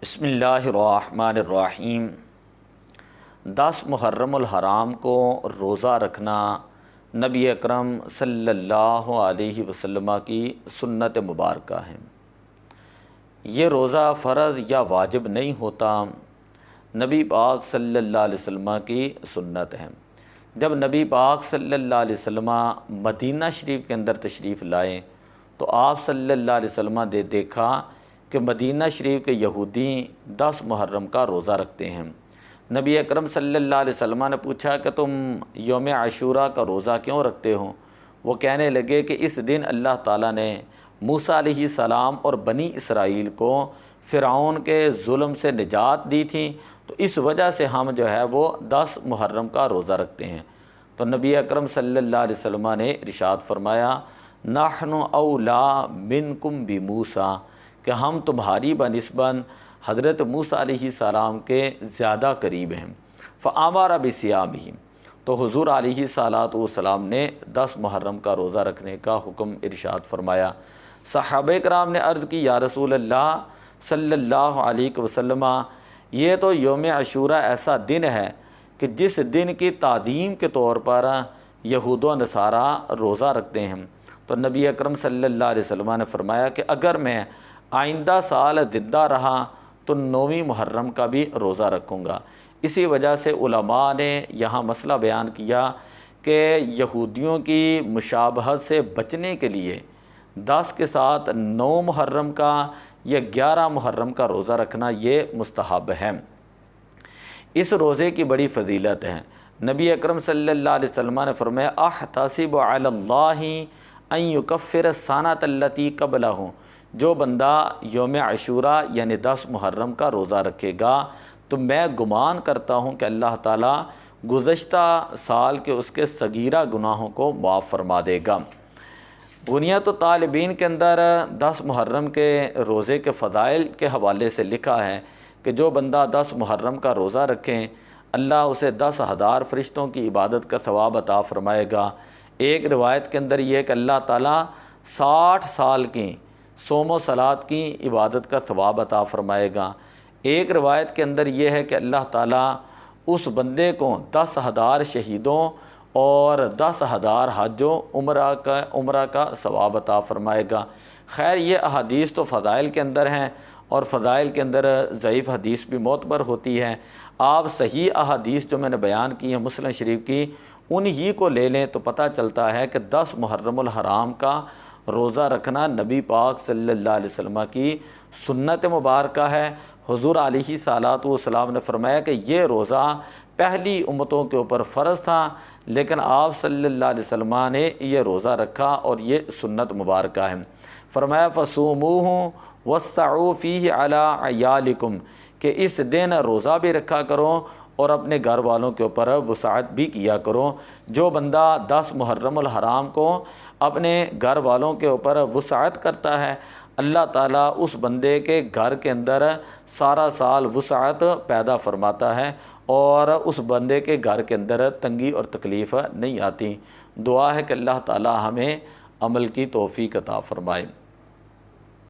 بسم اللہ الرحمن الرحیم۔ 10 محرم الحرام کو روزہ رکھنا نبی اکرم صلی اللہ علیہ وسلم کی سنت مبارکہ ہے۔ یہ روزہ فرض یا واجب نہیں ہوتا، نبی پاک صلی اللہ علیہ وسلم کی سنت ہے۔ جب نبی پاک صلی اللہ علیہ وسلم مدینہ شریف کے اندر تشریف لائے تو آپ صلی اللہ علیہ وسلم نے دیکھا کہ مدینہ شریف کے یہودی 10 محرم کا روزہ رکھتے ہیں۔ نبی اکرم صلی اللہ علیہ وسلم نے پوچھا کہ تم یوم عاشوراء کا روزہ کیوں رکھتے ہو؟ وہ کہنے لگے کہ اس دن اللہ تعالیٰ نے موسیٰ علیہ السلام اور بنی اسرائیل کو فرعون کے ظلم سے نجات دی تھی، تو اس وجہ سے ہم وہ 10 محرم کا روزہ رکھتے ہیں۔ تو نبی اکرم صلی اللہ علیہ وسلم نے ارشاد فرمایا، نحن اولا منکم بموسیٰ، کہ ہم تمہاری بنسبت حضرت موسیٰ علیہ السلام کے زیادہ قریب ہیں۔ فامر بصیامہ، تو حضور علیہ السلام نے 10 محرم کا روزہ رکھنے کا حکم ارشاد فرمایا۔ صحابہ کرام نے عرض کی، یا رسول اللہ صلی اللہ علیہ وسلم، یہ تو یوم عاشوراء ایسا دن ہے کہ جس دن کی تعظیم کے طور پر یہود و نصارہ روزہ رکھتے ہیں۔ تو نبی اکرم صلی اللہ علیہ وسلم نے فرمایا کہ اگر میں آئندہ سال زندہ رہا تو 9ویں محرم کا بھی روزہ رکھوں گا۔ اسی وجہ سے علماء نے یہاں مسئلہ بیان کیا کہ یہودیوں کی مشابہت سے بچنے کے لیے 10 کے ساتھ 9 محرم کا یا 11 محرم کا روزہ رکھنا یہ مستحب ہے۔ اس روزے کی بڑی فضیلت ہے۔ نبی اکرم صلی اللہ علیہ وسلم نے فرمایا، احتسب علی اللہ ان یکفر السنۃ التی قبلہ، جو بندہ یوم عاشوراء یعنی 10 محرم کا روزہ رکھے گا تو میں گمان کرتا ہوں کہ اللہ تعالیٰ گزشتہ سال کے اس کے صغیرہ گناہوں کو معاف فرما دے گا۔ بنیاد طالبین کے اندر 10 محرم کے روزے کے فضائل کے حوالے سے لکھا ہے کہ جو بندہ 10 محرم کا روزہ رکھیں اللہ اسے 10,000 فرشتوں کی عبادت کا ثواب عطا فرمائے گا۔ ایک روایت کے اندر یہ کہ اللہ تعالیٰ 60 سال کی صوم و صلات کی عبادت کا ثواب عطا فرمائے گا۔ ایک روایت کے اندر یہ ہے کہ اللہ تعالیٰ اس بندے کو 10,000 شہیدوں اور 10,000 حج و عمرہ کا ثواب عطا فرمائے گا۔ خیر یہ احادیث تو فضائل کے اندر ہیں، اور فضائل کے اندر ضعیف حدیث بھی معتبر ہوتی ہے۔ آپ صحیح احادیث جو میں نے بیان کی ہیں مسلم شریف کی، انہی کو لے لیں تو پتہ چلتا ہے کہ 10 محرم الحرام کا روزہ رکھنا نبی پاک صلی اللہ علیہ وسلم کی سنت مبارکہ ہے۔ حضور علیہ السلام نے فرمایا کہ یہ روزہ پہلی امتوں کے اوپر فرض تھا، لیکن آپ صلی اللہ علیہ وسلم نے یہ روزہ رکھا اور یہ سنت مبارکہ ہے۔ فرمایا فصوموہ وسعوا فیہ علی عیالکم، کہ اس دن روزہ بھی رکھا کرو اور اپنے گھر والوں کے اوپر وسعت بھی کیا کرو۔ جو بندہ 10 محرم الحرام کو اپنے گھر والوں کے اوپر وسعت کرتا ہے، اللہ تعالیٰ اس بندے کے گھر کے اندر سارا سال وسعت پیدا فرماتا ہے اور اس بندے کے گھر کے اندر تنگی اور تکلیف نہیں آتی۔ دعا ہے کہ اللہ تعالیٰ ہمیں عمل کی توفیق عطا فرمائے۔